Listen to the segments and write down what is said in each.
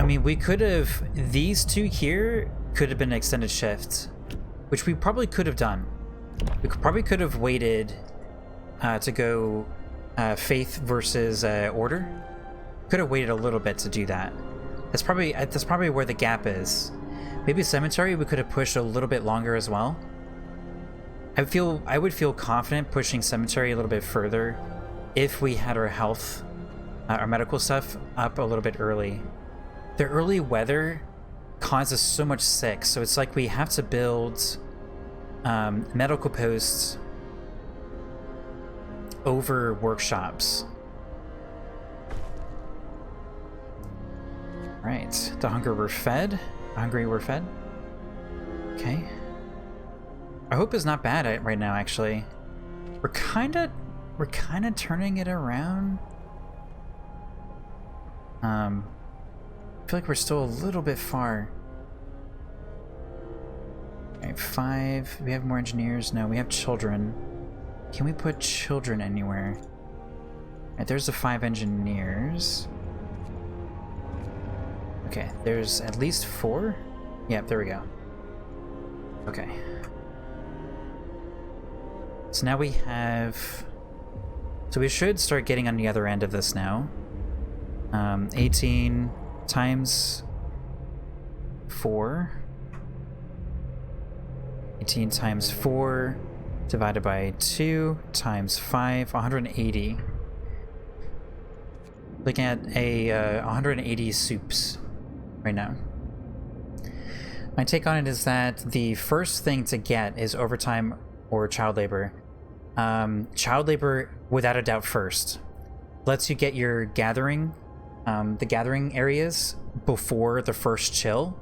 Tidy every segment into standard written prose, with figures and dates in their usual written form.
I mean, we could have... These two here could have been an extended shift, which we probably could have done. We probably could have waited to go faith versus order. Could have waited a little bit to do that. That's probably where the gap is. Maybe cemetery we could have pushed a little bit longer as well. I would feel confident pushing cemetery a little bit further if we had our health, our medical stuff up a little bit early. The early weather causes so much sick, so it's like we have to build medical posts over workshops. Right, the hungry we're fed. Okay. Our hope is not bad right now, actually. We're kind of turning it around. I feel like we're still a little bit far. Okay, 5. We have more engineers. No, we have children. Can we put children anywhere? Alright, there's the 5 engineers. Okay, there's at least 4? Yep, there we go. Okay. So now we have... So we should start getting on the other end of this now. 18 times 4. 18 times 4 divided by 2 times 5, 180. Looking at a 180 soups right now. My take on it is that the first thing to get is overtime or child labor. Child labor, without a doubt, first. Lets you get your gathering, the gathering areas before the first chill.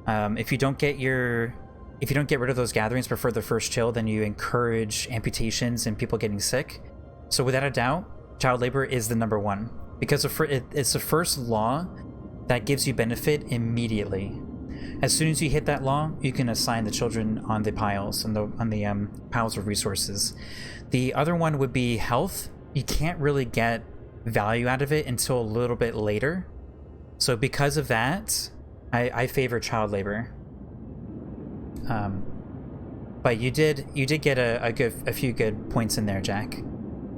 If you don't get rid of those gatherings before the first chill, then you encourage amputations and people getting sick. So without a doubt, child labor is the number one, because it's the first law that gives you benefit immediately. As soon as you hit that law, you can assign the children on the piles, on the piles of resources. The other one would be health. You can't really get value out of it until a little bit later. So because of that, I favor child labor. But you did get a few good points in there, Jack.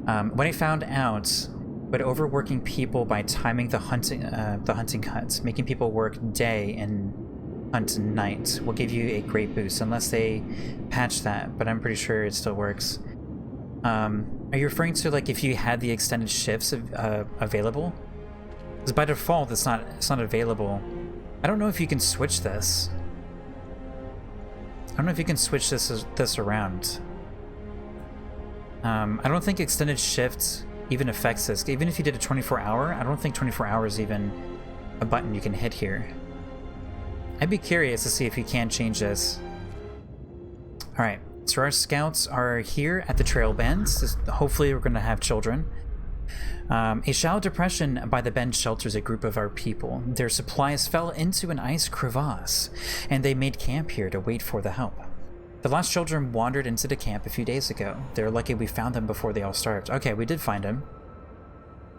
When I found out, but overworking people by timing the hunting cuts, making people work day and hunt night, will give you a great boost, unless they patch that. But I'm pretty sure it still works. Are you referring to like if you had the extended shifts available? Because by default, it's not available. I don't know if you can switch this. I don't know if you can switch this around. I don't think extended shift even affects this. Even if you did a 24-hour, I don't think 24 hours is even a button you can hit here. I'd be curious to see if you can change this. Alright, so our scouts are here at the trail bends. Hopefully we're going to have children. A shallow depression by the bend shelters a group of our people. Their supplies fell into an ice crevasse, and they made camp here to wait for the help. The last children wandered into the camp a few days ago. They're lucky we found them before they all starved. Okay, we did find them.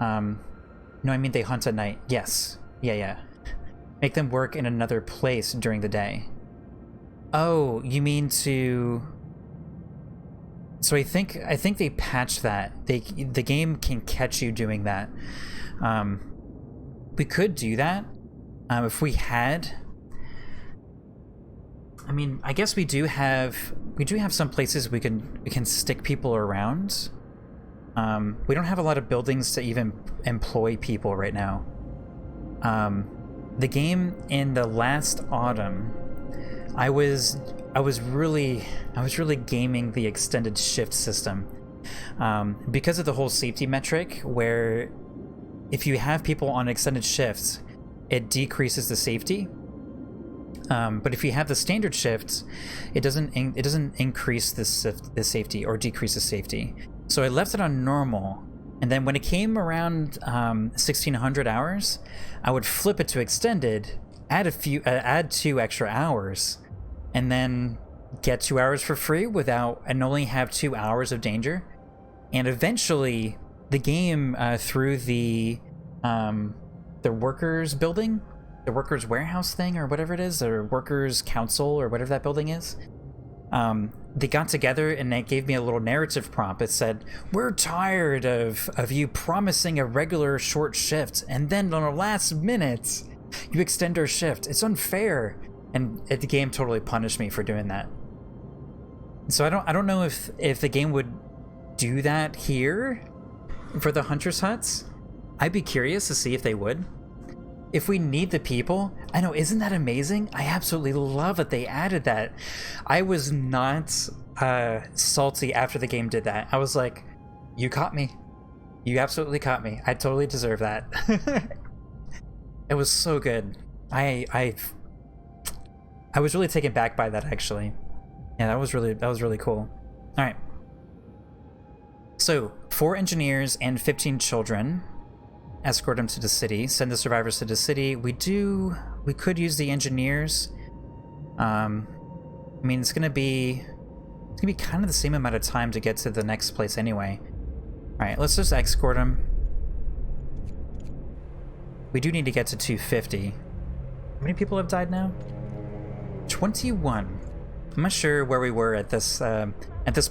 No, I mean they hunt at night. Yes. Yeah. Make them work in another place during the day. Oh, you mean to... So I think they patched that. The game can catch you doing that. We could do that if we had. I mean, I guess we do have some places we can stick people around. We don't have a lot of buildings to even employ people right now. The game in the last autumn, I was really gaming the extended shift system because of the whole safety metric, where if you have people on extended shifts, it decreases the safety. But if you have the standard shifts, it doesn't increase the safety or decrease the safety. So I left it on normal, and then when it came around 1600 hours, I would flip it to extended, add 2 extra hours, and then get 2 hours for free and only have 2 hours of danger. And eventually, the game through the workers building the workers' warehouse thing or whatever it is, or workers' council or whatever that building is. They got together and they gave me a little narrative prompt. It said, "We're tired of you promising a regular short shift, and then on the last minute, you extend our shift. It's unfair." And the game totally punished me for doing that. So I don't know if the game would do that here for the Hunter's Huts. I'd be curious to see if they would. If we need the people, I know, isn't that amazing? I absolutely love that they added that. I was not salty after the game did that. I was like, you caught me. You absolutely caught me. I totally deserve that. It was so good. I was really taken back by that, actually. Yeah, that was really cool. All right. So 4 engineers and 15 children. Escort them to the city. Send the survivors to the city. We could use the engineers. I mean, it's gonna be kind of the same amount of time to get to the next place anyway. All right, let's just escort them. We do need to get to 250. How many people have died now? 21. I'm not sure where we were at this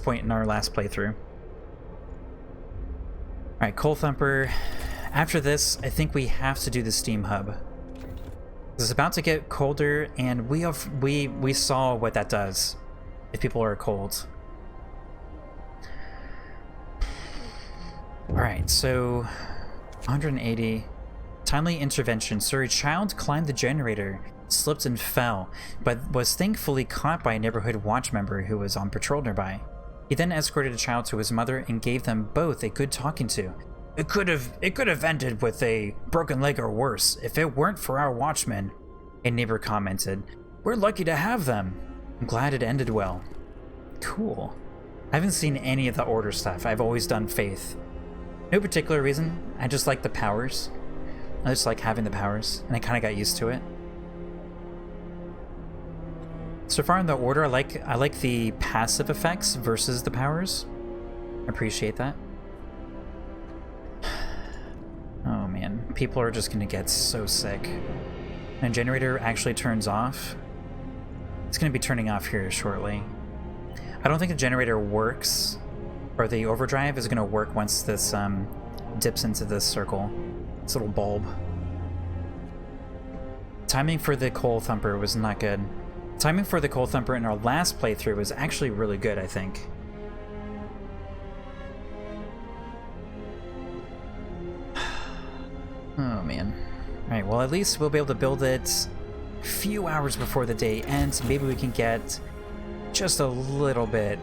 point in our last playthrough. All right, Coal Thumper. After this, I think we have to do the steam hub. It's about to get colder, and we saw what that does if people are cold. All right, so 180. Timely intervention. So a child climbed the generator, slipped and fell, but was thankfully caught by a neighborhood watch member who was on patrol nearby. He then escorted a child to his mother and gave them both a good talking to. It could have ended with a broken leg or worse if it weren't for our watchmen, a neighbor commented. We're lucky to have them. I'm glad it ended well. Cool. I haven't seen any of the order stuff. I've always done faith. No particular reason. I just like the powers. I just like having the powers, and I kind of got used to it. So far in the order, I like the passive effects versus the powers. I appreciate that. Oh man, people are just gonna get so sick. And generator actually turns off. It's gonna be turning off here shortly. I don't think the generator works, or the overdrive is gonna work once this dips into this circle, this little bulb. Timing for the Coal Thumper was not good. Timing for the Coal Thumper in our last playthrough was actually really good, I think. Oh man. Alright, well at least we'll be able to build it a few hours before the day ends. Maybe we can get just a little bit.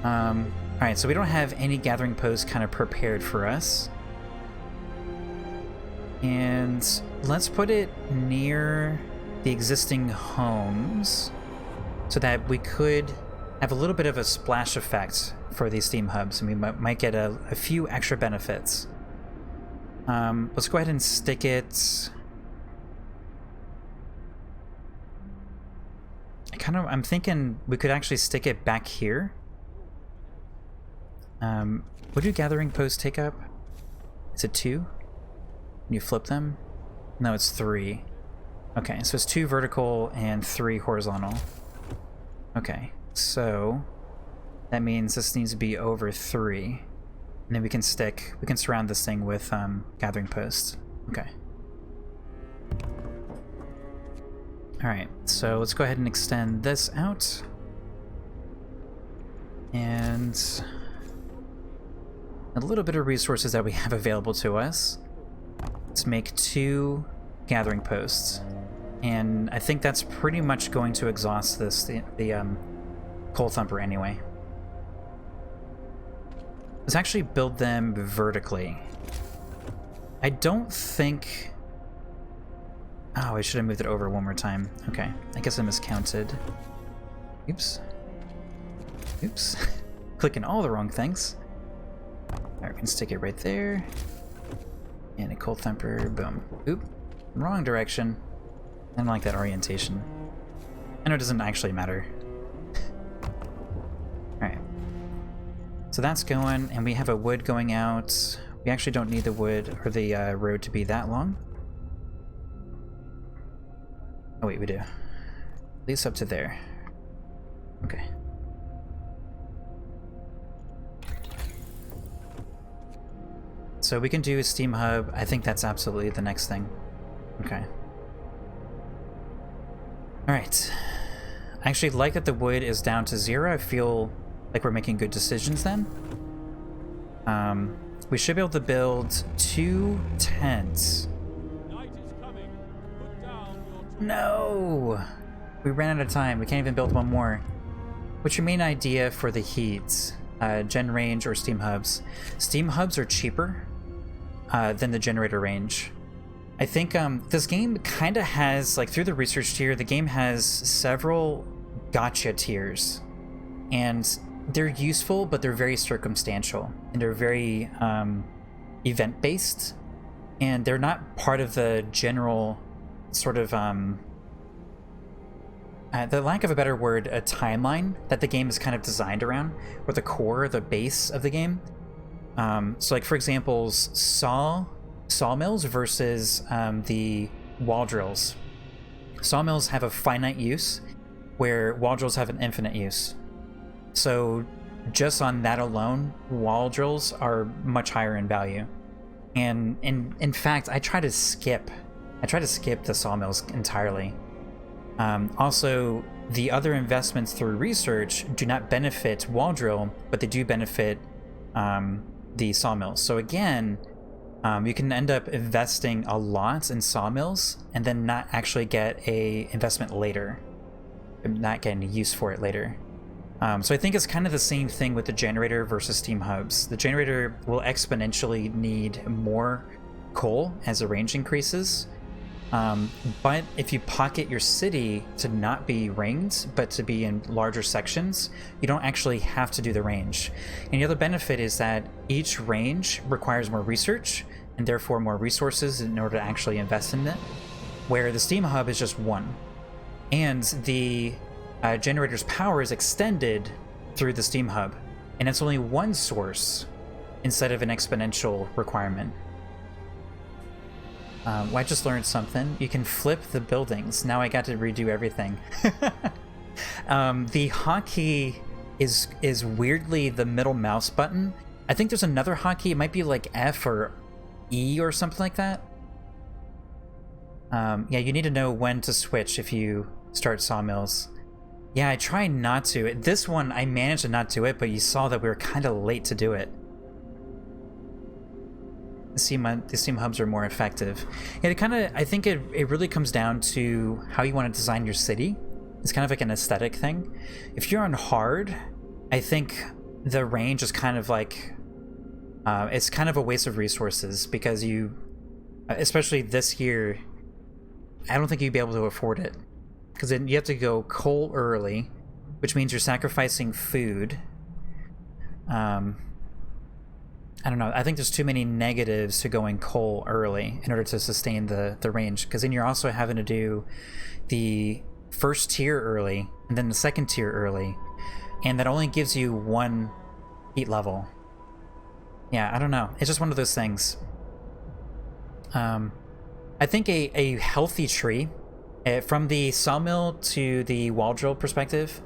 Alright, so we don't have any gathering posts kind of prepared for us. And let's put it near the existing homes so that we could have a little bit of a splash effect for these steam hubs, and we might get a few extra benefits. Let's go ahead and stick it. I'm thinking we could actually stick it back here. What do gathering posts take up? Is it 2? Can you flip them? No, it's 3. Okay, so it's 2 vertical and 3 horizontal. Okay, so that means this needs to be over 3. And then we can surround this thing with gathering posts. Okay. Alright, so let's go ahead and extend this out. And a little bit of resources that we have available to us. Let's make 2 gathering posts. And I think that's pretty much going to exhaust the Coal Thumper anyway. Let's actually build them vertically. I don't think... Oh, I should have moved it over one more time. Okay, I guess I miscounted. Oops. Oops. Clicking all the wrong things. Alright, we can stick it right there. And a Coal Thumper, boom. Oop, wrong direction. I don't like that orientation. I know it doesn't actually matter. Alright. So that's going, and we have a wood going out. We actually don't need the wood or the road to be that long. Oh wait, we do. At least up to there. Okay. So we can do a Steam Hub. I think that's absolutely the next thing. Okay. Alright. I actually like that the wood is down to 0. I feel like we're making good decisions then. We should be able to build 2 tents. No! We ran out of time. We can't even build one more. What's your main idea for the heats? Gen range or Steam Hubs? Steam Hubs are cheaper than the generator range. I think this game kind of has, like, through the research tier, the game has several gotcha tiers. And they're useful, but they're very circumstantial. And they're very event-based. And they're not part of the general sort of, the lack of a better word, a timeline that the game is kind of designed around, or the core, the base of the game. So, like, for example, sawmills versus the wall drills. Sawmills have a finite use, where wall drills have an infinite use. So, just on that alone, wall drills are much higher in value. And in fact, I try to skip the sawmills entirely. Also, the other investments through research do not benefit wall drill, but they do benefit the sawmills. So again, you can end up investing a lot in sawmills and then not actually get a investment later, not get any use for it later. So I think it's kind of the same thing with the generator versus Steam Hubs. The generator will exponentially need more coal as the range increases. But if you pocket your city to not be ringed, but to be in larger sections, you don't actually have to do the range. And the other benefit is that each range requires more research and therefore more resources in order to actually invest in it, where the Steam Hub is just one. And the generator's power is extended through the Steam Hub, and it's only one source instead of an exponential requirement. Well, I just learned something. You can flip the buildings. Now I got to redo everything. The hotkey is weirdly the middle mouse button. I think there's another hotkey. It might be like F or E or something like that. Yeah, you need to know when to switch if you start sawmills. Yeah, I try not to. This one, I managed to not do it, but you saw that we were kind of late to do it. The Steam Hubs are more effective. Yeah, I think it really comes down to how you want to design your city. It's kind of like an aesthetic thing. If you're on hard, I think the range is kind of like, it's kind of a waste of resources because you, especially this year, I don't think you'd be able to afford it. Because then you have to go coal early, which means you're sacrificing food. I don't know. I think there's too many negatives to going coal early in order to sustain the range. Because then you're also having to do the first tier early and then the second tier early. And that only gives you one heat level. Yeah, I don't know. It's just one of those things. I think a healthy tree, from the sawmill to the wall drill perspective,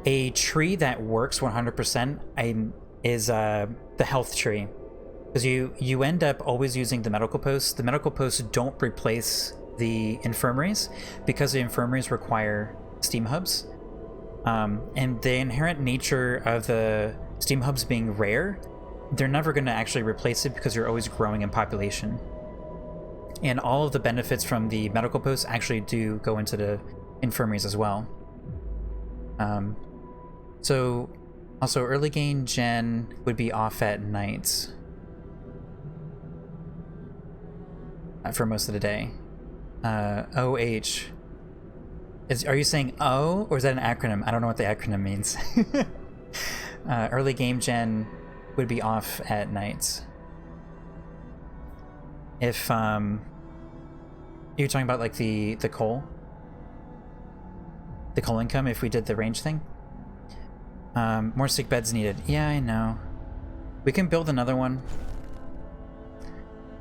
a tree that works 100% is the health tree, because you end up always using the medical posts. The medical posts don't replace the infirmaries because the infirmaries require Steam Hubs, and the inherent nature of the Steam Hubs being rare, they're never going to actually replace it because you're always growing in population. And all of the benefits from the medical posts actually do go into the infirmaries as well. So also early game gen would be off at night for most of the day. OH. Are you saying O, or is that an acronym? I don't know what the acronym means. Early game gen would be off at night. If you're talking about like the coal income, if we did the range thing. More sick beds needed. Yeah, I know. We can build another one.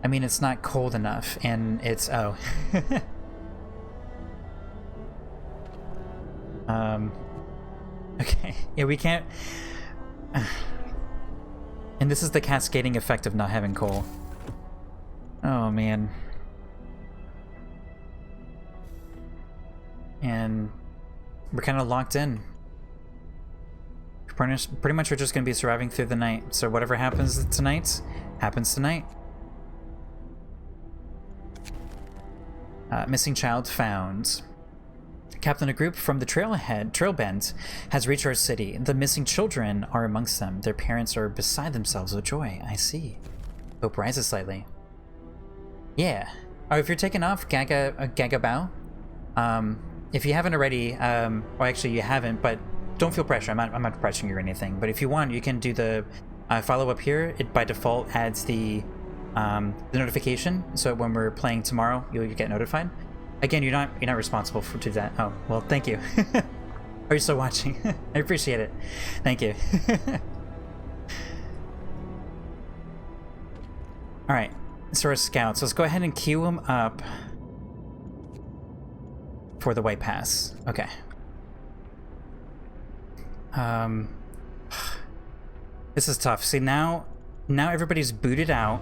I mean, it's not cold enough, and it's Okay, yeah, we can't... And this is the cascading effect of not having coal. Oh, man. And we're kind of locked in. Pretty much we're just going to be surviving through the night. So whatever happens tonight, happens tonight. Missing child found. Captain, a group from the trail bend has reached our city. The missing children are amongst them. Their parents are beside themselves with joy. I see. Hope rises slightly. Yeah. Oh, if you're taking off, Gaga Bow. If you haven't already, well, actually you haven't, but don't feel pressure. I'm not pressuring you or anything. But if you want, you can do the follow up here. It by default adds the notification, so when we're playing tomorrow, you'll get notified. Again, you're not responsible for do that. Oh, well, thank you. Are you still watching? I appreciate it. Thank you. All right, so our scouts. Let's go ahead and queue them up for the White Pass. Okay. This is tough. See, now everybody's booted out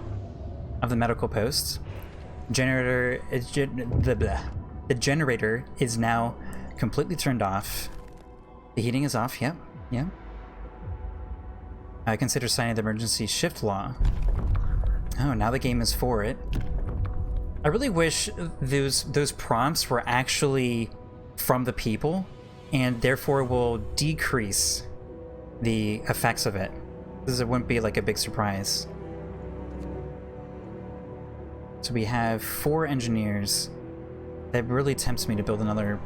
of the medical post. The generator is now completely turned off. The heating is off. Yep. I consider signing the emergency shift law. Oh, now the game is for it. I really wish those prompts were actually from the people, and therefore will decrease the effects of it, because it wouldn't be like a big surprise. So we have 4 engineers. That really tempts me to build another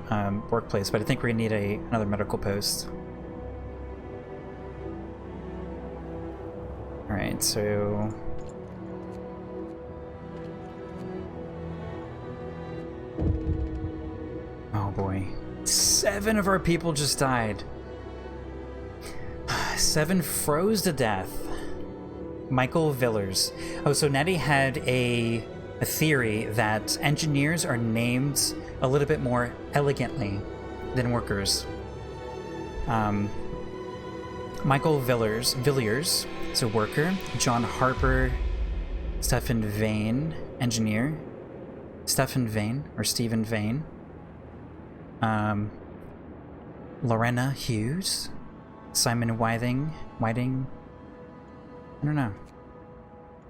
workplace, but I think we're gonna need another medical post. All right, so oh boy, 7 of our people just died. 7 froze to death. Michael Villers. Oh, so Nettie had a theory that engineers are named a little bit more elegantly than workers. Michael Villiers is a worker. John Harper, Stephen Vane, engineer. Stephen Vane. Lorena Hughes. Simon Whiting. I don't know.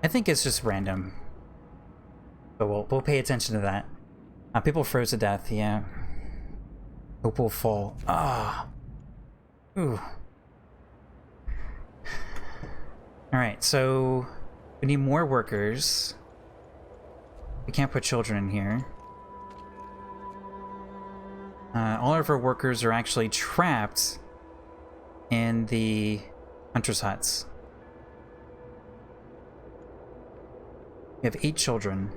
I think it's just random. But we'll pay attention to that. People froze to death, yeah. Hope will fall. Ah. Ooh. Alright, so we need more workers. We can't put children in here. All of our workers are actually trapped in the hunters' huts. We have 8 children.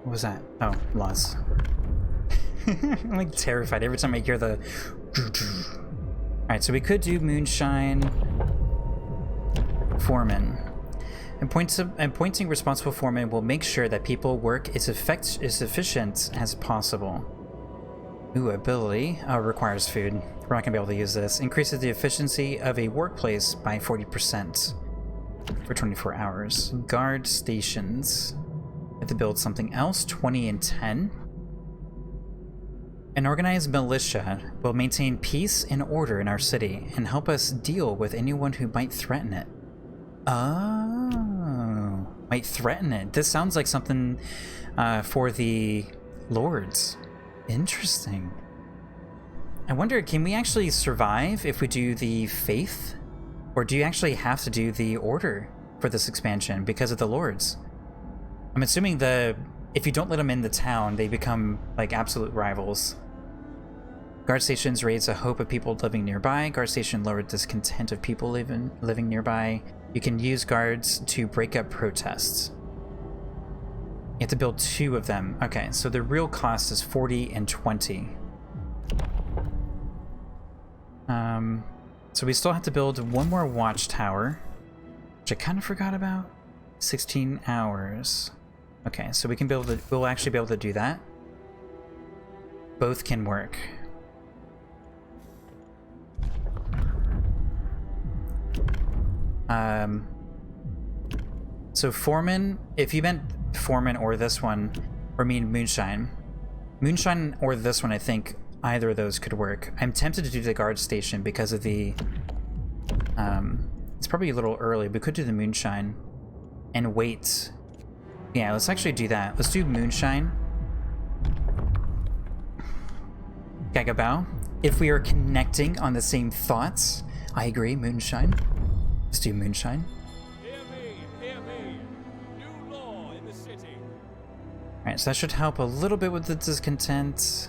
What was that? Oh, laws. I'm like terrified every time I hear the... Alright, so we could do moonshine foreman. Appointing responsible foreman will make sure that people work as efficient as possible. Ooh, ability. Requires food. We're not gonna be able to use this. Increases the efficiency of a workplace by 40%. For 24 hours. Guard stations. We have to build something else. 20 and 10. An organized militia will maintain peace and order in our city and help us deal with anyone who might threaten it. Oh, might threaten it. This sounds like something for the lords. Interesting. I wonder, can we actually survive if we do the faith? Or do you actually have to do the order for this expansion because of the lords? I'm assuming if you don't let them in the town, they become like absolute rivals. Guard stations raise a hope of people living nearby. Guard station lower discontent of people living nearby. You can use guards to break up protests. You have to build 2 of them. Okay, so the real cost is 40 and 20. So we still have to build 1 more watchtower, which I kind of forgot about. 16 hours. Okay, so we'll actually be able to do that. both can work. So Foreman, if you meant Foreman or this one, or mean Moonshine. Moonshine or this one, I think either of those could work. I'm tempted to do the guard station because of the... it's probably a little early. We could do the Moonshine and wait. Yeah, let's actually do that. Let's do Moonshine. Gagabao. If we are connecting on the same thoughts, I agree, Moonshine. Let's do Moonshine. Hear me. New law in the city. Alright, so that should help a little bit with the discontent.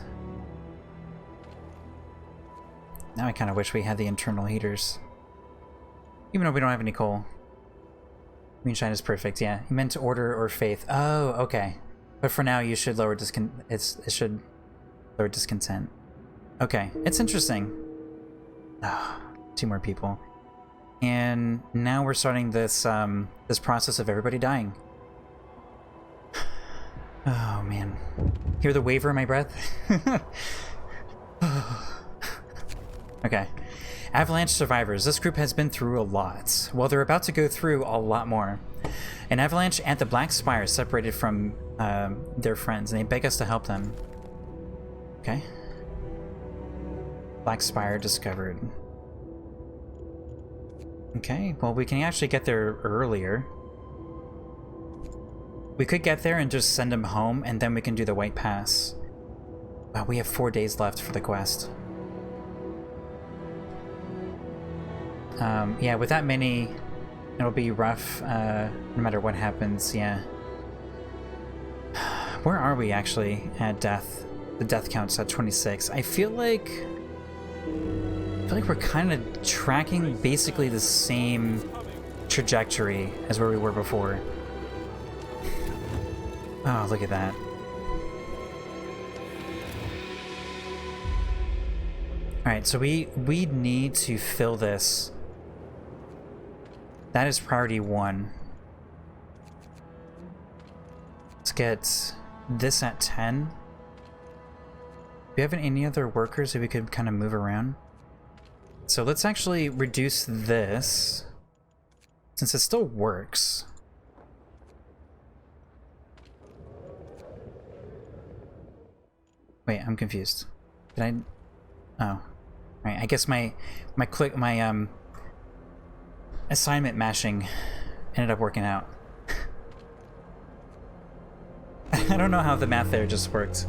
Now I kind of wish we had the internal heaters. Even though we don't have any coal. Moonshine is perfect, yeah. You meant order or faith. Oh, okay. But for now, you should lower it should lower discontent. Okay, it's interesting. Oh, 2 more people. And now we're starting this this process of everybody dying. Oh man. Hear the waver in my breath? Okay. Avalanche survivors. This group has been through a lot. Well, they're about to go through a lot more. An avalanche and the Black Spire separated from their friends, and they beg us to help them. Okay. Black Spire discovered. Okay, well, we can actually get there earlier. We could get there and just send them home, and then we can do the White Pass. Wow, we have 4 days left for the quest. Yeah, with that many, it'll be rough, no matter what happens, yeah. Where are we, actually, at death? The death count's at 26. I feel like we're kind of tracking basically the same trajectory as where we were before. Oh, look at that. Alright, so we need to fill this. That is priority 1. Let's get this at 10. Do we have any other workers that we could kind of move around? So let's actually reduce this, since it still works. Wait, I'm confused. Did I? Oh, right. I guess my assignment mashing ended up working out. I don't know how the math there just worked.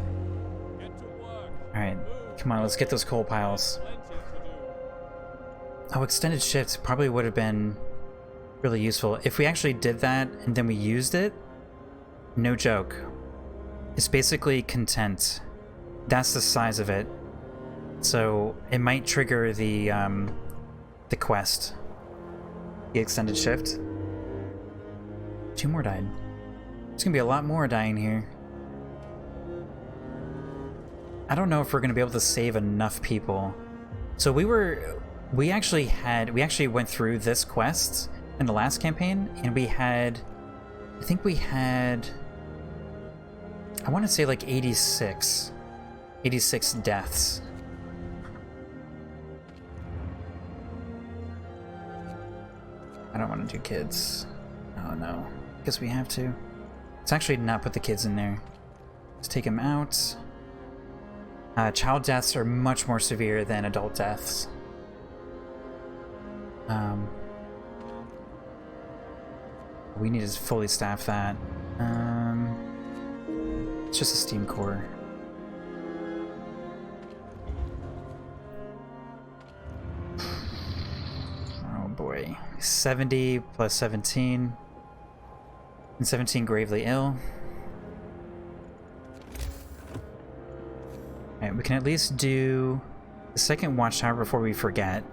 All right, come on, let's get those coal piles. Oh, extended shift probably would have been really useful. If we actually did that and then we used it, no joke. It's basically content. That's the size of it. So it might trigger the quest. The extended shift. 2 more died. There's gonna be a lot more dying here. I don't know if we're gonna be able to save enough people. So we actually went through this quest in the last campaign, and I want to say like 86 deaths. I don't want to do kids. Oh no, guess we have to. Let's actually not put the kids in there. Let's take them out. Child deaths are much more severe than adult deaths. We need to fully staff that. It's just a steam core. Oh boy. 70 plus 17. And 17 gravely ill. Alright, we can at least do the second watchtower before we forget.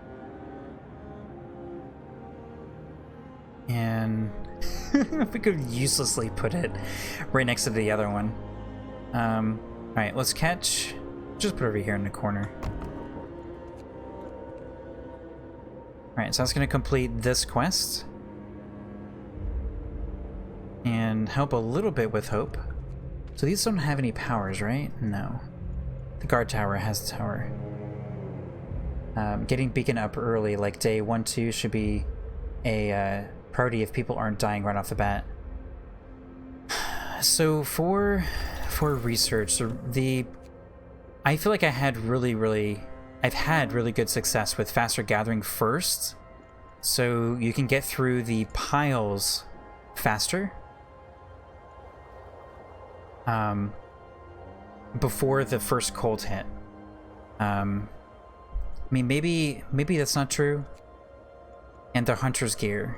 And we could uselessly put it right next to the other one. Alright, let's catch... Just put it over here in the corner. Alright, so that's going to complete this quest. And help a little bit with hope. So these don't have any powers, right? No. The guard tower has a tower. Getting beacon up early, like day 1, 2, should be a priority if people aren't dying right off the bat. So for research, I feel like I've had really good success with faster gathering first, so you can get through the piles faster. Before the first cold hit. I mean, maybe that's not true. And the hunter's gear,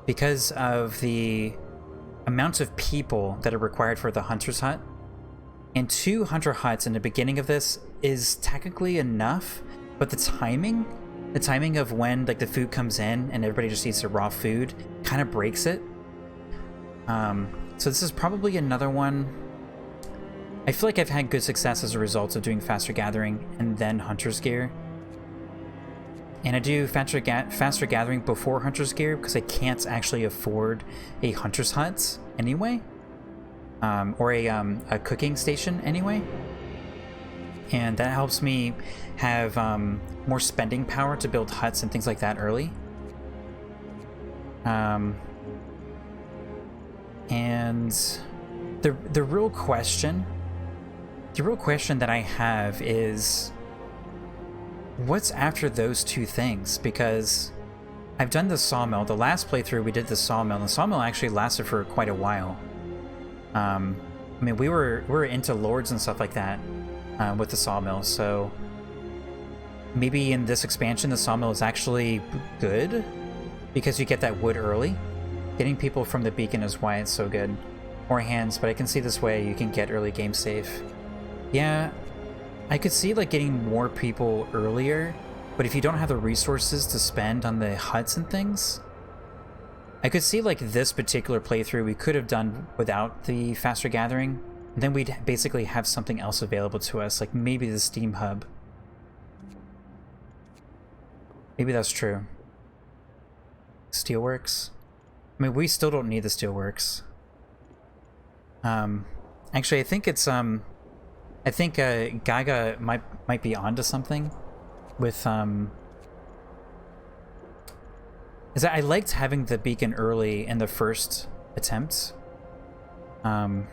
because of the amount of people that are required for the hunter's hut, and 2 hunter huts in the beginning of this is technically enough, but the timing of when like the food comes in and everybody just eats the raw food kind of breaks it. So this is probably another one. I feel like I've had good success as a result of doing faster gathering and then hunter's gear. And I do faster gathering before hunter's gear because I can't actually afford a hunter's hut anyway, or a cooking station anyway. And that helps me have more spending power to build huts and things like that early. And the real question that I have is, what's after those 2 things? Because I've done the sawmill. The last playthrough we did the sawmill, and the sawmill actually lasted for quite a while. I mean, we were into lords and stuff like that with the sawmill, so maybe in this expansion the sawmill is actually good because you get that wood early. Getting people from the beacon is why it's so good. More hands, but I can see this way you can get early game safe. Yeah, I could see like getting more people earlier, but if you don't have the resources to spend on the huts and things, I could see like this particular playthrough we could have done without the faster gathering. Then we'd basically have something else available to us, like maybe the Steam Hub. Maybe that's true. Steelworks? I mean, we still don't need the Steelworks. Actually, I think it's I think Gaga might be onto something with is that I liked having the beacon early in the first attempt. And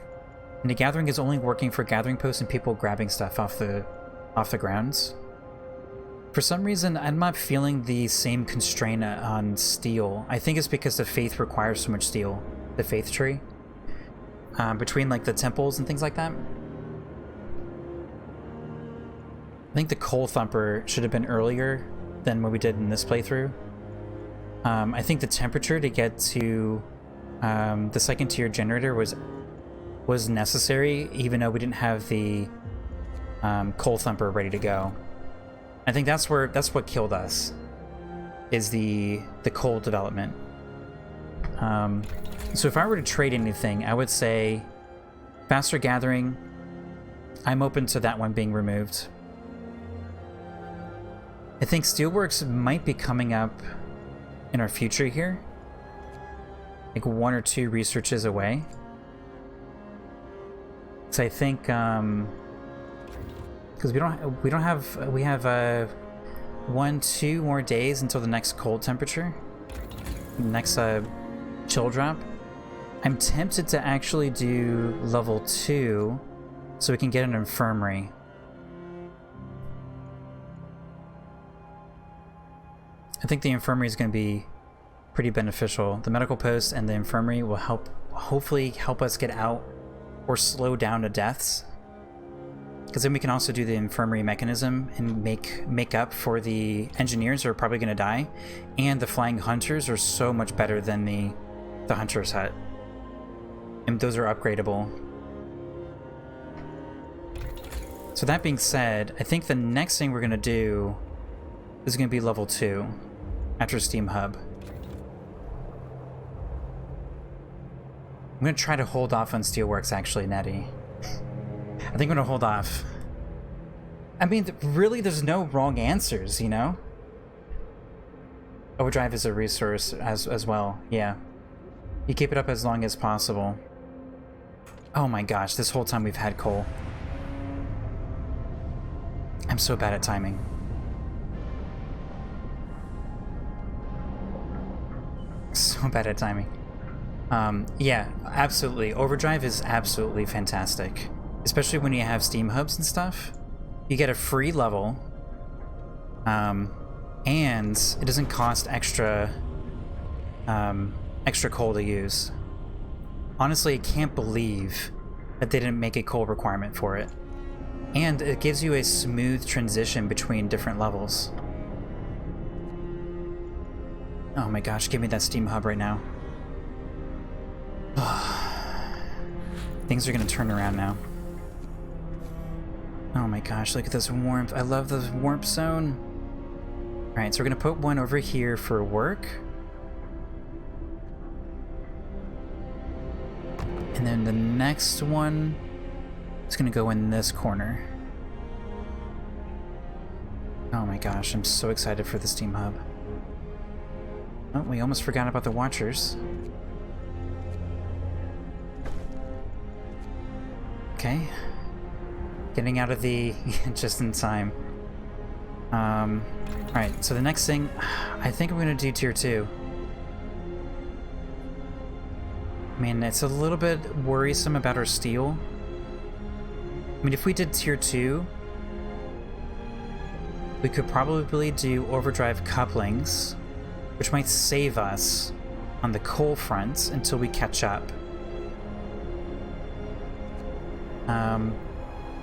the gathering is only working for gathering posts and people grabbing stuff off the grounds. For some reason, I'm not feeling the same constraint on steel. I think it's because the faith requires so much steel, the faith tree, between like the temples and things like that. I think the coal thumper should have been earlier than what we did in this playthrough. I think the temperature to get to the second tier generator was necessary, even though we didn't have the coal thumper ready to go. I think that's what killed us, is the coal development. So if I were to trade anything, I would say faster gathering. I'm open to that one being removed. I think Steelworks might be coming up in our future here, like 1 or 2 researches away. So I think because we have 1, 2 more days until the next cold temperature, next chill drop. I'm tempted to actually do level 2 so we can get an infirmary. I think the infirmary is going to be pretty beneficial. The medical post and the infirmary will hopefully help us get out or slow down the deaths. Because then we can also do the infirmary mechanism and make up for the engineers who are probably going to die. And the flying hunters are so much better than the hunter's hut. And those are upgradable. So that being said, I think the next thing we're going to do is going to be level 2 after Steam Hub. I'm going to try to hold off on Steelworks, actually, Nettie. I think I'm going to hold off. I mean, really, there's no wrong answers, you know? Overdrive is a resource as well, yeah. You keep it up as long as possible. Oh my gosh, this whole time we've had coal. I'm so bad at timing. So bad at timing. Yeah, absolutely. Overdrive is absolutely fantastic. Especially when you have Steam hubs and stuff. You get a free level. And it doesn't cost extra coal to use. Honestly, I can't believe that they didn't make a coal requirement for it. And it gives you a smooth transition between different levels. Oh my gosh, give me that Steam hub right now. Things are gonna turn around now. Oh my gosh, look at this warmth. I love the warmth zone. Alright, so we're gonna put one over here for work. And then the next one is gonna go in this corner. Oh my gosh, I'm so excited for the Steam hub. Oh, we almost forgot about the Watchers. Okay. Getting out of the... just in time. Alright, so the next thing... I think I'm gonna do Tier 2. I mean, it's a little bit worrisome about our steel. I mean, if we did Tier 2... we could probably do overdrive couplings, which might save us on the coal front until we catch up.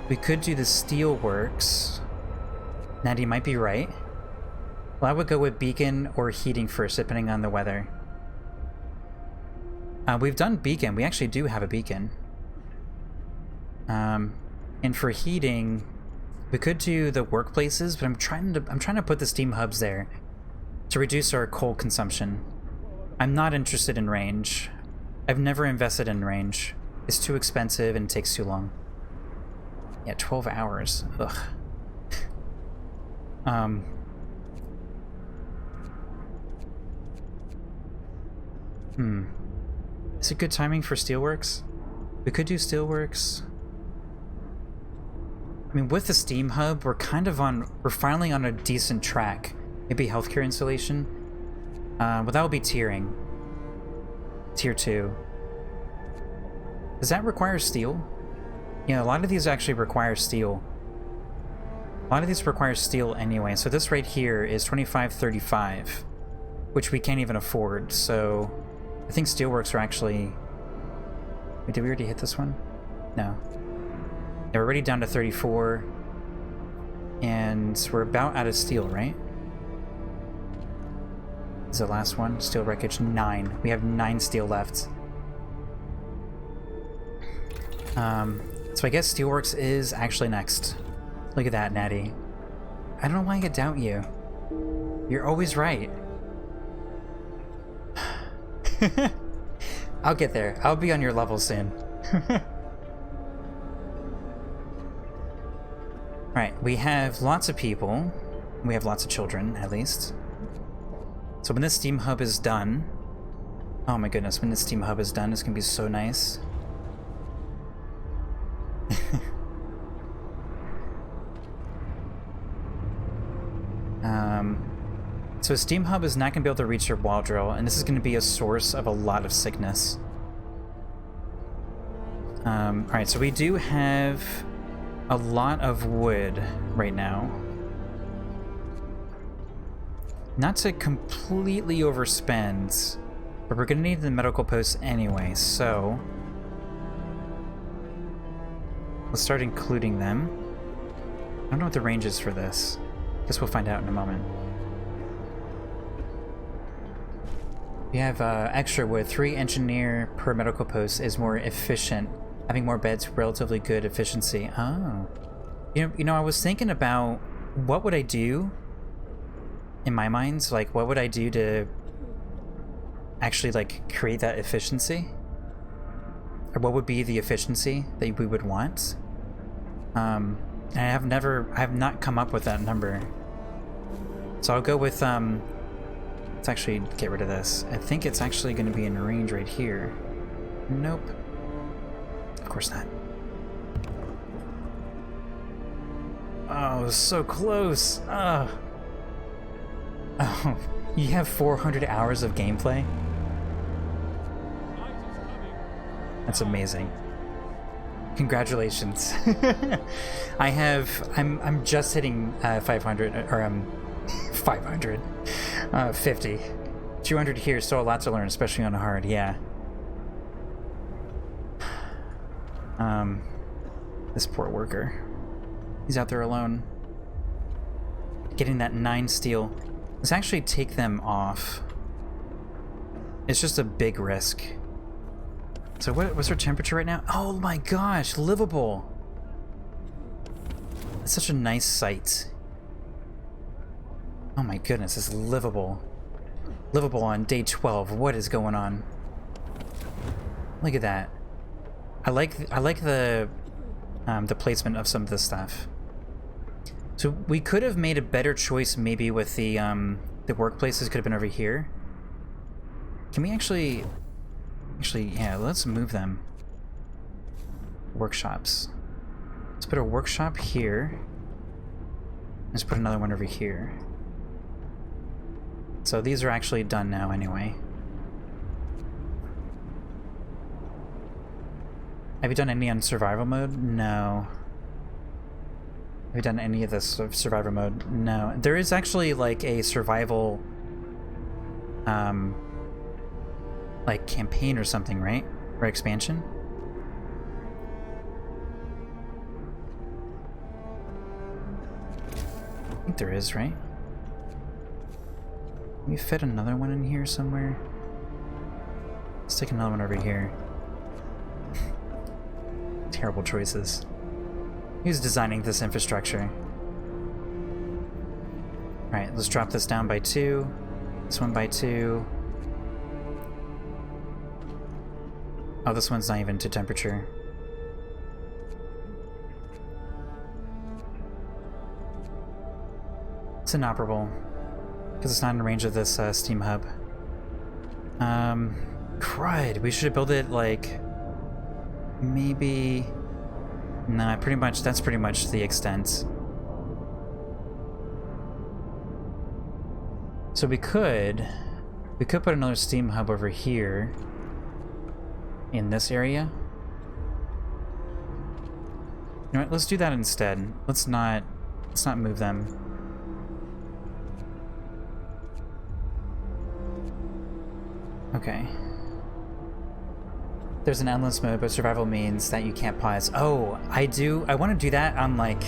We could do the steel works. Natty might be right. Well, I would go with beacon or heating first, depending on the weather. We've done beacon. We actually do have a beacon. And for heating, we could do the workplaces, but I'm trying to put the steam hubs there to reduce our coal consumption. I'm not interested in range. I've never invested in range. It's too expensive and takes too long. Yeah, 12 hours. Ugh. Is it good timing for steelworks? We could do steelworks. I mean, with the Steam Hub, we're finally on a decent track. Maybe healthcare installation. But that would be tiering. Tier 2. Does that require steel? Yeah, a lot of these actually require steel. A lot of these require steel anyway. So this right here is 2535, which we can't even afford. So I think steelworks are actually... Wait, did we already hit this one? No. Yeah, we're already down to 34. And we're about out of steel, right? Is the last one? Steel wreckage, 9. We have 9 steel left. So I guess steelworks is actually next. Look at that, Natty. I don't know why I could doubt you. You're always right. I'll get there. I'll be on your level soon. Right, we have lots of people. We have lots of children, at least. So when this Steam Hub is done... Oh my goodness, when this Steam Hub is done, it's gonna be so nice. So Steam Hub is not going to be able to reach your wall drill, and this is going to be a source of a lot of sickness. Alright, so we do have a lot of wood right now. Not to completely overspend, but we're going to need the medical posts anyway, so... let's start including them. I don't know what the range is for this. Guess we'll find out in a moment. We have extra wood. 3 engineer per medical post is more efficient. Having more beds, relatively good efficiency. Oh. You know, I was thinking about what would I do in my mind? Like, what would I do to actually, like, create that efficiency? Or what would be the efficiency that we would want? And I have not come up with that number. So I'll go with, let's actually get rid of this. I think it's actually going to be in range right here. Nope. Of course not. Oh, so close. Oh, you have 400 hours of gameplay? That's amazing. Congratulations. I'm just hitting 500, or 500, 50. 200 here, still a lot to learn, especially on hard, yeah. This poor worker. He's out there alone. Getting that 9 steel. Let's actually take them off. It's just a big risk. So what's our temperature right now? Oh my gosh, livable. It's such a nice site. Oh my goodness, it's livable. Livable on day 12. What is going on? Look at that. I like the placement of some of this stuff. So we could have made a better choice maybe with the workplaces could have been over here. Can we actually yeah, let's move them. Workshops. Let's put a workshop here. Let's put another one over here. So these are actually done now anyway. Have you done any on survival mode? No. Have you done any of this survivor mode? No. There is actually like a survival like campaign or something, right? Or expansion? I think there is, right? Can we fit another one in here somewhere? Let's take another one over here. Terrible choices. Who's designing this infrastructure? Alright, let's drop this down by 2. This one by 2. Oh, this one's not even to temperature. It's inoperable. Because it's not in range of this steam hub. Crud. We should have built it like... maybe... Nah, pretty much, that's pretty much the extent. So we could put another steam hub over here. In this area. You know what, let's do that instead. Let's not move them. Okay. There's an endless mode, but survival means that you can't pause. Oh, I want to do that on like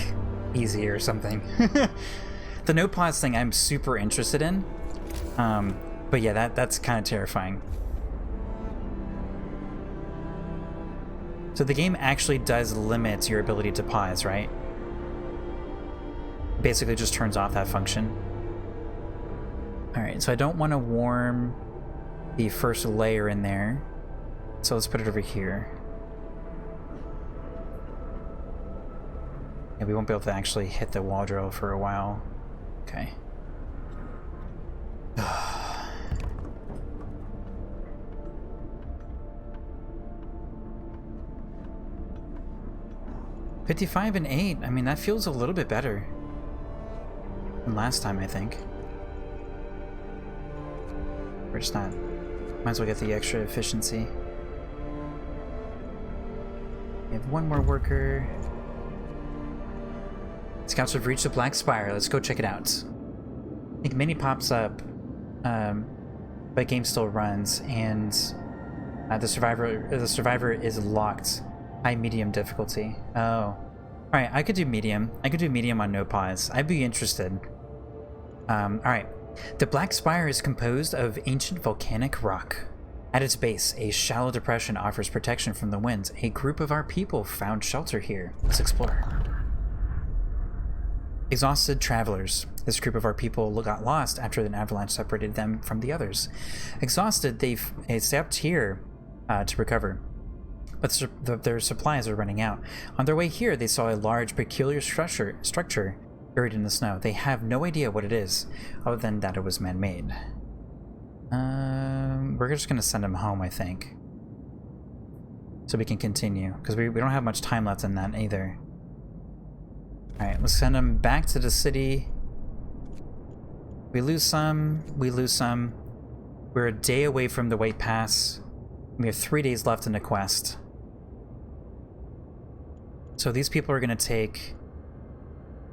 easy or something. The no pause thing I'm super interested in. But yeah, that's kind of terrifying. So the game actually does limit your ability to pause, right? Basically just turns off that function. Alright, so I don't want to warm the first layer in there. So let's put it over here. Yeah, we won't be able to actually hit the wall drill for a while. Okay. 55 and 8. I mean, that feels a little bit better than last time, I think. We're just not. Might as well get the extra efficiency. We have one more worker. Scouts have reached the Black Spire. Let's go check it out. I think mini pops up, but game still runs, and the survivor is locked. High medium difficulty. Oh. Alright, I could do medium. I could do medium on no pause. I'd be interested. Alright. The Black Spire is composed of ancient volcanic rock. At its base, a shallow depression offers protection from the winds. A group of our people found shelter here. Let's explore. Exhausted travelers. This group of our people got lost after an avalanche separated them from the others. Exhausted, they stepped here to recover. But their supplies are running out. On their way here, they saw a large, peculiar structure buried in the snow. They have no idea what it is, other than that it was man-made. We're just going to send them home, I think. So we can continue, because we don't have much time left in that either. Alright, let's send them back to the city. We lose some, we lose some. We're a day away from the White Pass. We have 3 days left in the quest. So these people are going to take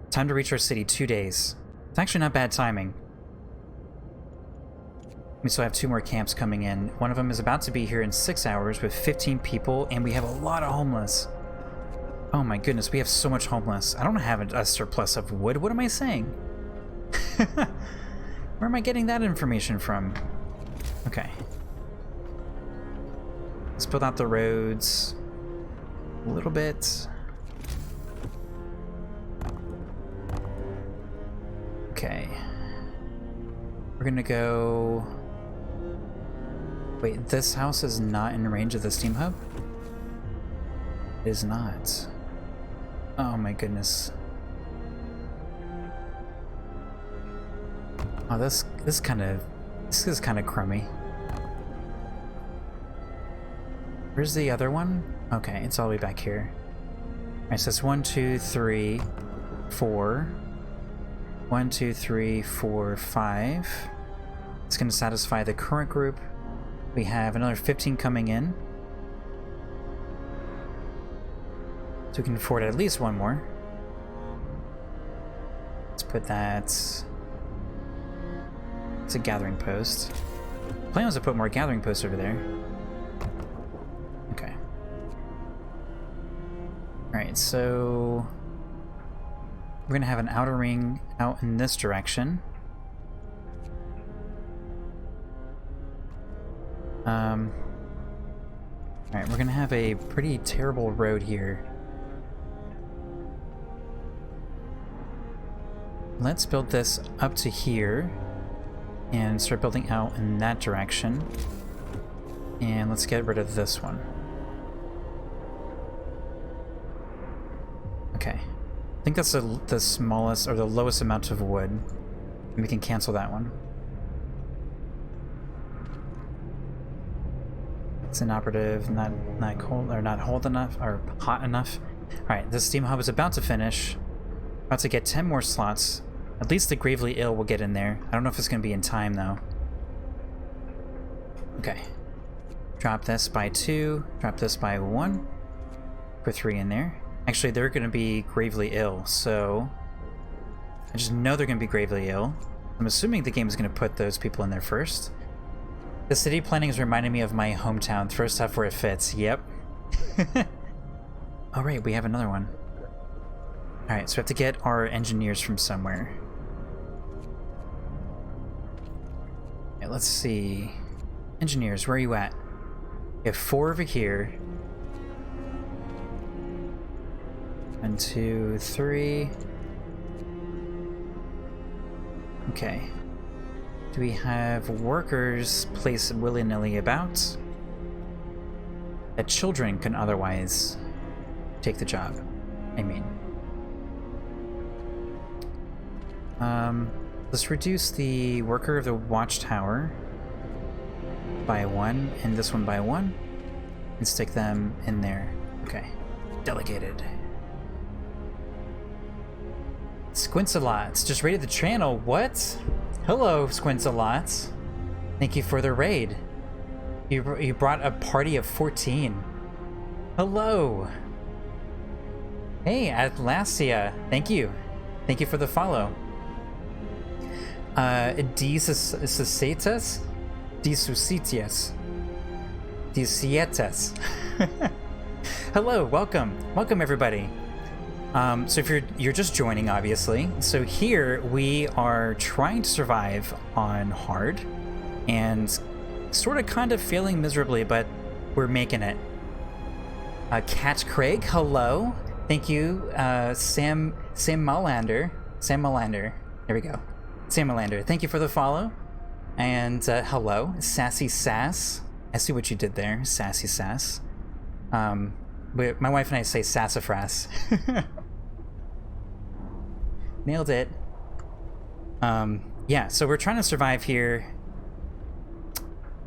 time to reach our city, 2 days. It's actually not bad timing. We still have 2 more camps coming in. One of them is about to be here in 6 hours with 15 people, and we have a lot of homeless. Oh my goodness, we have so much homeless. I don't have a surplus of wood. What am I saying? Where am I getting that information from? Okay. Let's build out the roads a little bit. Okay. We're gonna go... Wait, this house is not in range of the steam hub? It is not. Oh my goodness. Oh, this is kind of crummy. Where's the other one? Okay, it's all the way back here. Alright, so it's 1, 2, 3, 4. 1, 2, 3, 4, 5. It's going to satisfy the current group. We have another 15 coming in. So we can afford at least one more. Let's put that... It's a gathering post. Plan was to put more gathering posts over there. Okay. Alright, so... We're going to have an outer ring out in this direction. Alright, we're going to have a pretty terrible road here. Let's build this up to here and start building out in that direction. And let's get rid of this one. Okay. I think that's the smallest or the lowest amount of wood. And we can cancel that one. It's inoperative, not cold or not hold enough or hot enough. Alright, this steam hub is about to finish. About to get 10 more slots. At least the gravely ill will get in there. I don't know if it's going to be in time though. Okay. Drop this by 2. Drop this by 1. Put 3 in there. Actually, they're going to be gravely ill, so... I just know they're going to be gravely ill. I'm assuming the game is going to put those people in there first. The city planning is reminding me of my hometown. Throw stuff where it fits. Yep. Alright, we have another one. Alright, so we have to get our engineers from somewhere. Okay, let's see. Engineers, where are you at? We have 4 over here. 1, 2, 3. Okay. Do we have workers placed willy-nilly about that children can otherwise take the job? I mean. Let's reduce the worker of the watchtower by 1 and this one by 1 and stick them in there. Okay. Delegated. Squints-a-lots just raided the channel. What? Hello, Squints-a-lots. Thank you for the raid. You brought a party of 14. Hello. Hey, Atlasia. Thank you. Thank you for the follow. Disucitas? Disucitias. Disietas. Hello, welcome. Welcome, everybody. So if you're just joining, obviously, so here we are trying to survive on hard and sort of kind of failing miserably, but we're making it. Cat Craig, hello. Thank you, Sam Malander. Sam Malander. There we go. Sam Malander, thank you for the follow. And hello, Sassy Sass. I see what you did there, Sassy Sass. My wife and I say sassafras. Nailed it. Yeah, so we're trying to survive here.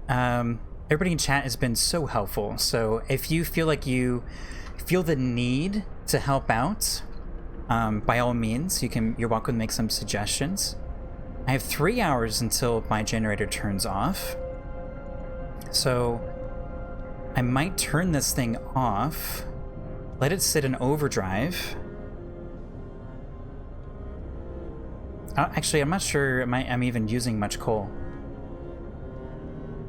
Everybody in chat has been so helpful. So if you feel like you feel the need to help out, by all means, you're welcome to make some suggestions. I have 3 hours until my generator turns off, so I might turn this thing off, let it sit in overdrive. Actually, I'm not sure I'm even using much coal.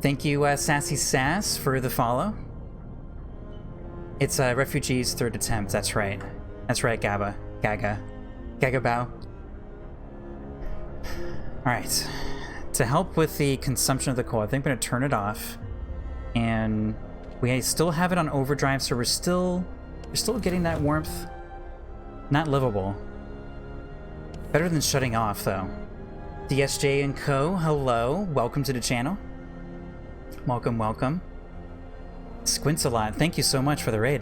Thank you, Sassy Sass, for the follow. It's Refugees' third attempt, that's right. That's right, Gaga Bao. Alright. To help with the consumption of the coal, I think I'm going to turn it off. And we still have it on overdrive, so we're still getting that warmth. Not livable. Better than shutting off, though. DSJ and Co, hello. Welcome to the channel. Welcome, welcome. Squints a lot. Thank you so much for the raid.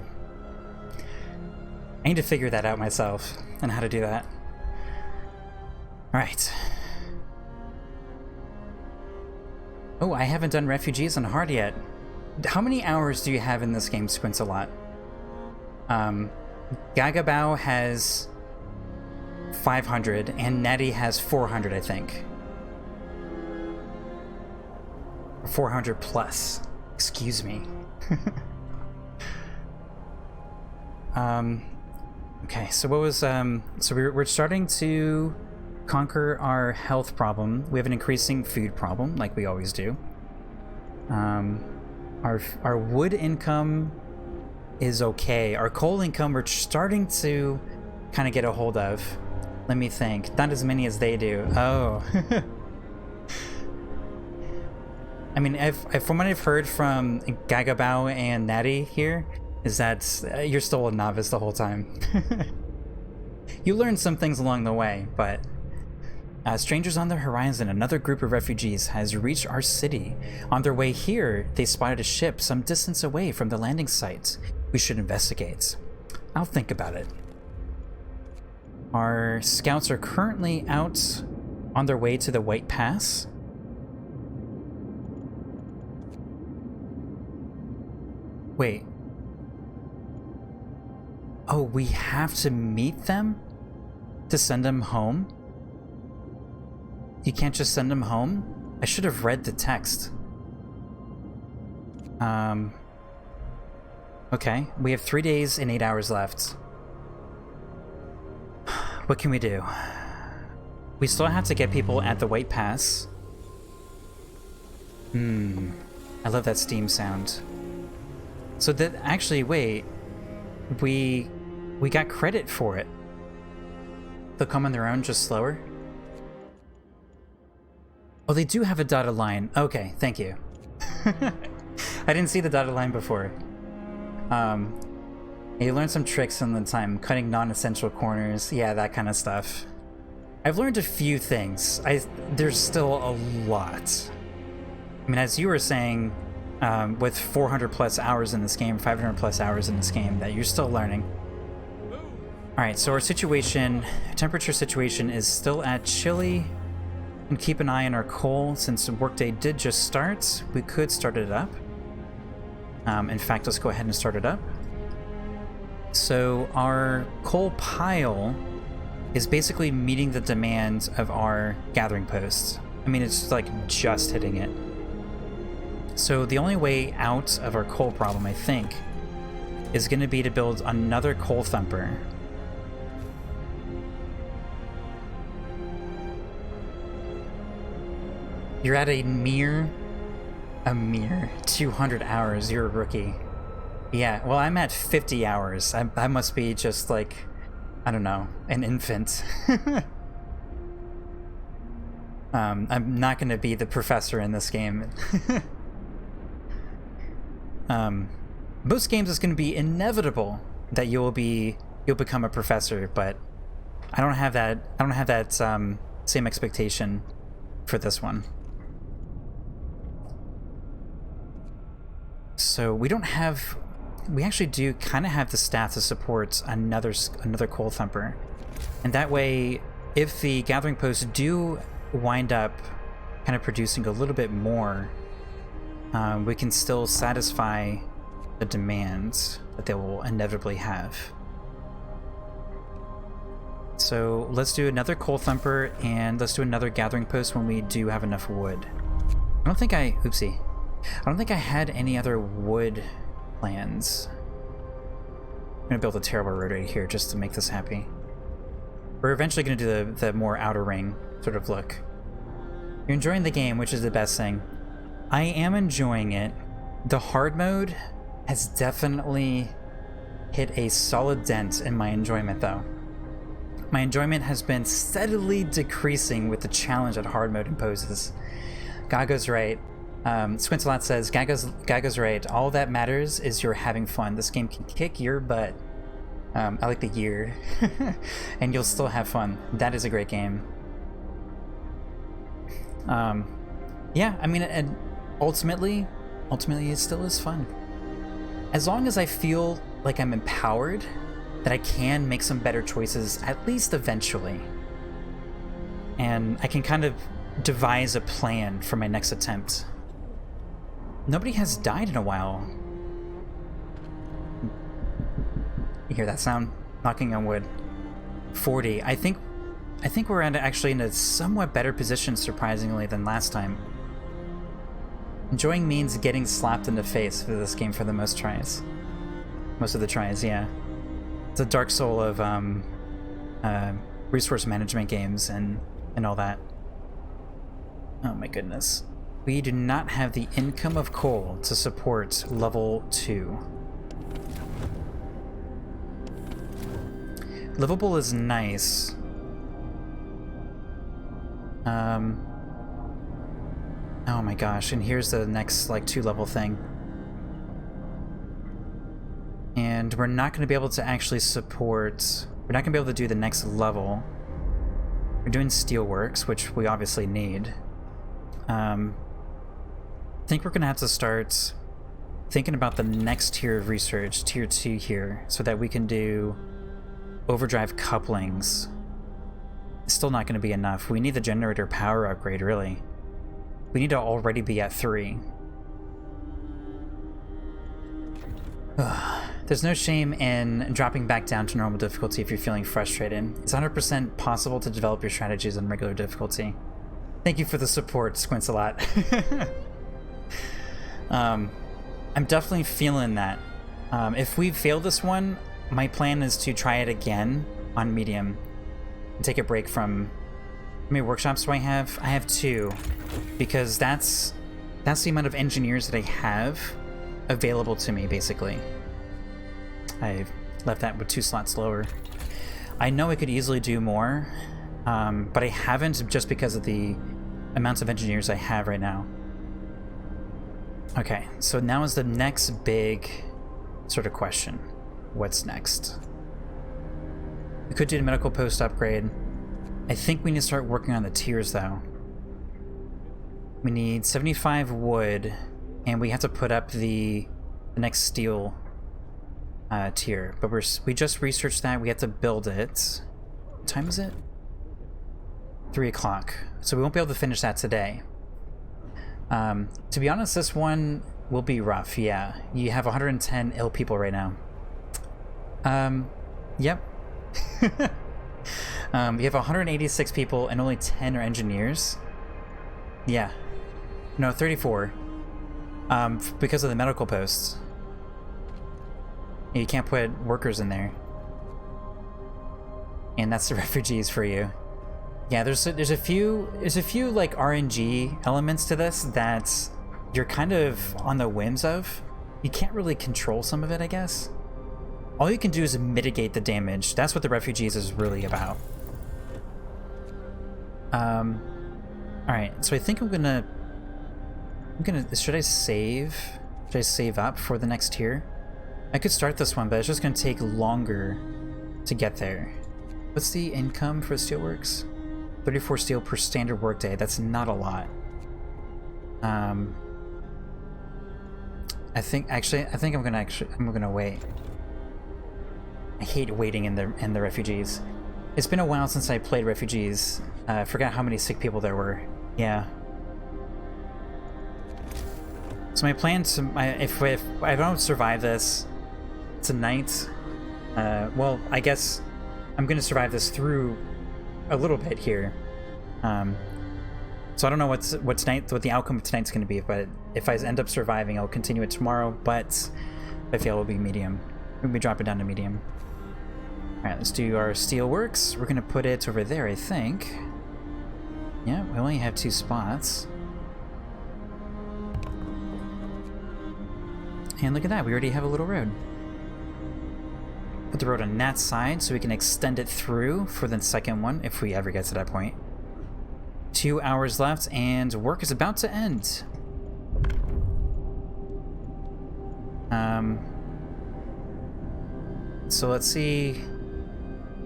I need to figure that out myself and how to do that. Alright. Oh, I haven't done Refugees on hard yet. How many hours do you have in this game, Squints a lot? Gagabao has 500 and Natty has 400, I think. 400 plus. Excuse me. Okay, so what was so we're starting to conquer our health problem. We have an increasing food problem, like we always do. Our wood income is okay. Our coal income we're starting to kind of get a hold of. Let me think. Not as many as they do. Oh. I mean, from what I've heard from Gagabao and Natty here, is that you're still a novice the whole time. You learn some things along the way, but strangers on the horizon, another group of refugees has reached our city. On their way here, they spotted a ship some distance away from the landing site. We should investigate. I'll think about it. Our scouts are currently out on their way to the White Pass. Wait. Oh, we have to meet them to send them home? You can't just send them home? I should have read the text. Okay, we have 3 days and 8 hours left. What can we do? We still have to get people at the White Pass. I love that steam sound. So that actually, wait, we got credit for it. They'll come on their own, just slower. Oh, they do have a dotted line. Okay, thank you. I didn't see the dotted line before. You learn some tricks in the time, cutting non-essential corners, yeah, that kind of stuff. I've learned a few things. There's still a lot. I mean, as you were saying, with 400 plus hours in this game, 500 plus hours in this game, that you're still learning. Alright, so our temperature situation is still at chilly. And keep an eye on our coal. Since the workday did just start, we could start it up. In fact, let's go ahead and start it up. So our coal pile is basically meeting the demand of our gathering posts. I mean, it's like just hitting it. So the only way out of our coal problem, I think, is going to be to build another coal thumper. You're at a mere 200 hours. You're a rookie. Yeah, well, I'm at 50 hours. I must be just like, I don't know, an infant. I'm not going to be the professor in this game. Most games it's going to be inevitable that you'll become a professor, but I don't have that same expectation for this one. So we actually do kind of have the staff to support another coal thumper, and that way, if the gathering posts do wind up kind of producing a little bit more, we can still satisfy the demands that they will inevitably have. So let's do another coal thumper, and let's do another gathering post when we do have enough wood. I don't think I... Oopsie. I don't think I had any other wood plans. I'm gonna build a terrible road right here just to make this happy. We're eventually gonna do the more outer ring sort of look. You're enjoying the game, which is the best thing. I am enjoying it. The hard mode has definitely hit a solid dent in my enjoyment, though. My enjoyment has been steadily decreasing with the challenge that hard mode imposes. Gago's right. Squintalot says, Gago's right. All that matters is you're having fun. This game can kick your butt. I like the year. And you'll still have fun. That is a great game. Yeah, I mean, and ultimately it still is fun. As long as I feel like I'm empowered, that I can make some better choices, at least eventually. And I can kind of devise a plan for my next attempt. Nobody has died in a while. You hear that sound? Knocking on wood. 40. I think we're actually in a somewhat better position, surprisingly, than last time. Enjoying means getting slapped in the face for this game for the most tries. Most of the tries, yeah. It's a dark soul of resource management games and all that. Oh my goodness. We do not have the income of coal to support level 2. Livable is nice. Oh my gosh, and here's the next like 2-level thing. And we're not going to be able to actually support... We're not going to be able to do the next level. We're doing steelworks, which we obviously need. I think we're going to have to start thinking about the next tier of research, tier 2 here, so that we can do overdrive couplings. It's still not going to be enough. We need the generator power upgrade, really. We need to already be at 3. There's no shame in dropping back down to normal difficulty if you're feeling frustrated. It's 100% possible to develop your strategies on regular difficulty. Thank you for the support, Squints a lot. I'm definitely feeling that. If we fail this one, my plan is to try it again on medium. And take a break from... How many workshops do I have? I have 2. Because that's the amount of engineers that I have available to me, basically. I left that with 2 slots lower. I know I could easily do more, but I haven't just because of the amounts of engineers I have right now. Okay, so now is the next big sort of question. What's next? We could do the medical post upgrade. I think we need to start working on the tiers, though. We need 75 wood, and we have to put up the next steel tier. But we just researched that. We have to build it. What time is it? 3 o'clock. So we won't be able to finish that today. To be honest, this one will be rough, yeah. You have 110 ill people right now. Yep. You have 186 people and only 10 are engineers. Yeah. No, 34. Because of the medical posts. You can't put workers in there. And that's the refugees for you. Yeah, there's a few like RNG elements to this that you're kind of on the whims of. You can't really control some of it, I guess. All you can do is mitigate the damage. That's what the refugees is really about. Alright, so I think I'm gonna should I save? Should I save up for the next tier? I could start this one, but it's just gonna take longer to get there. What's the income for Steelworks? 34 steel per standard workday. That's not a lot. I think I'm gonna wait. I hate waiting in the refugees. It's been a while since I played refugees. I forgot how many sick people there were. Yeah. So my plan to if I don't survive this tonight, well, I guess I'm gonna survive this through a little bit here. So I don't know what the outcome of tonight's gonna be, but if I end up surviving, I'll continue it tomorrow. But if I fail, it'll be medium. We'll be dropping down to medium. All right, let's do our steel works. We're gonna put it over there, I think. Yeah, we only have 2 spots. And look at that, we already have a little road. Put the road on that side so we can extend it through for the second one if we ever get to that point. 2 hours left and work is about to end. So let's see.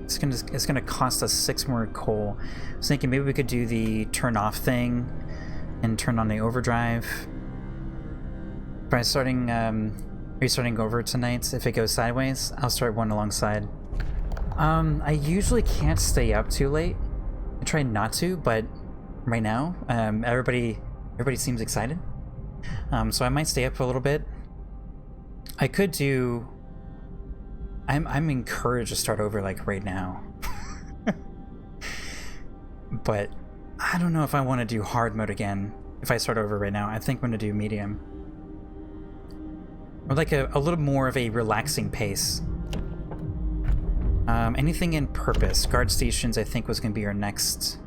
It's gonna cost us 6 more coal. I was thinking maybe we could do the turn off thing and turn on the overdrive. By starting, are you starting over tonight? If it goes sideways, I'll start one alongside. I usually can't stay up too late. I try not to, but right now, everybody seems excited. So I might stay up for a little bit. I could do. I'm encouraged to start over like right now. But I don't know if I want to do hard mode again if I start over right now. I think I'm going to do medium. Or like a little more of a relaxing pace. Anything in purpose. Guard stations I think was going to be our next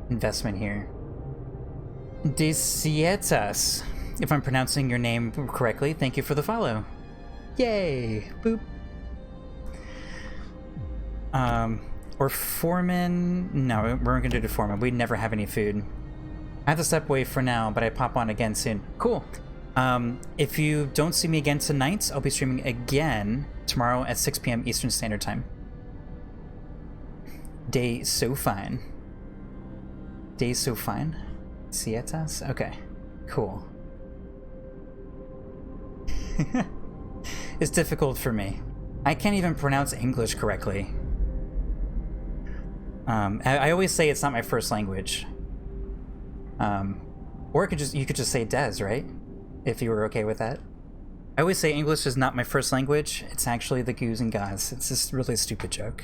investment here. Desietas. If I'm pronouncing your name correctly, thank you for the follow. Yay! Boop. Or foreman. No, we weren't gonna do the foreman. We'd never have any food. I have to step away for now, but I pop on again soon. Cool. If you don't see me again tonight, I'll be streaming again tomorrow at 6 p.m. Eastern Standard Time. Day so fine. Day so fine. Sietas? Okay. Cool. It's difficult for me. I can't even pronounce English correctly. I always say it's not my first language. Or you could just say Des, right? If you were okay with that. I always say English is not my first language. It's actually the goos and gaz. It's just really a stupid joke.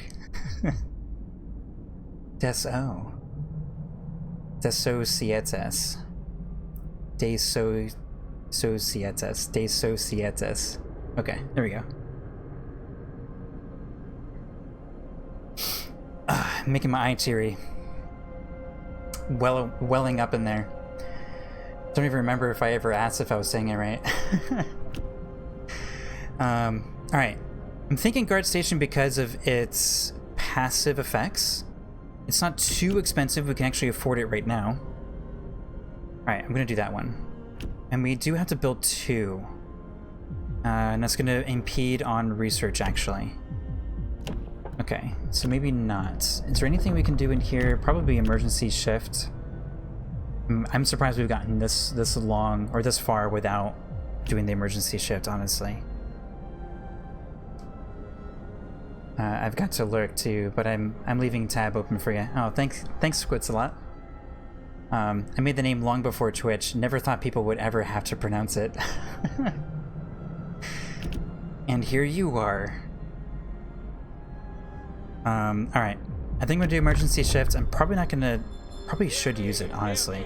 Deso. Desocietes. Desocietes. Desocietes. Okay, there we go. Making my eye teary. Welling up in there. Don't even remember if I ever asked if I was saying it right. Alright. I'm thinking guard station because of its passive effects. It's not too expensive. We can actually afford it right now. Alright, I'm going to do that one. And we do have to build 2. And that's going to impede on research, actually. Okay, so maybe not. Is there anything we can do in here? Probably emergency shift. I'm surprised we've gotten this long or this far without doing the emergency shift, honestly. I've got to lurk too, but I'm leaving tab open for you. Oh, thanks Squits a lot. I made the name long before Twitch. Never thought people would ever have to pronounce it. And here you are. Alright. I think I'm gonna do emergency shift. I'm probably not gonna... Probably should use it, honestly.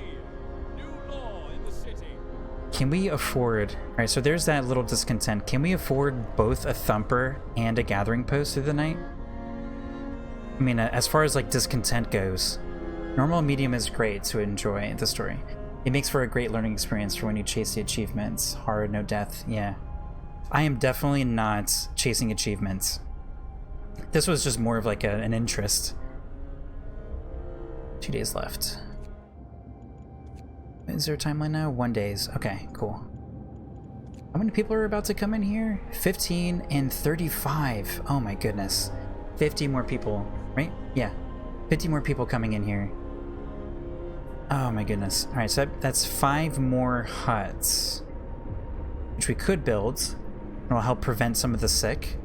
Can we afford... Alright, so there's that little discontent. Can we afford both a thumper and a gathering post through the night? I mean, as far as like discontent goes, normal and medium is great to enjoy the story. It makes for a great learning experience for when you chase the achievements. Hard, no death, yeah. I am definitely not chasing achievements. This was just more of like an interest. 2 days left. Is there a timeline now? 1 days. Okay, cool. How many people are about to come in here? 15 and 35. Oh my goodness. 50 more people, right? Yeah. 50 more people coming in here. Oh my goodness. Alright, so that's 5 more huts. Which we could build. It'll help prevent some of the sick.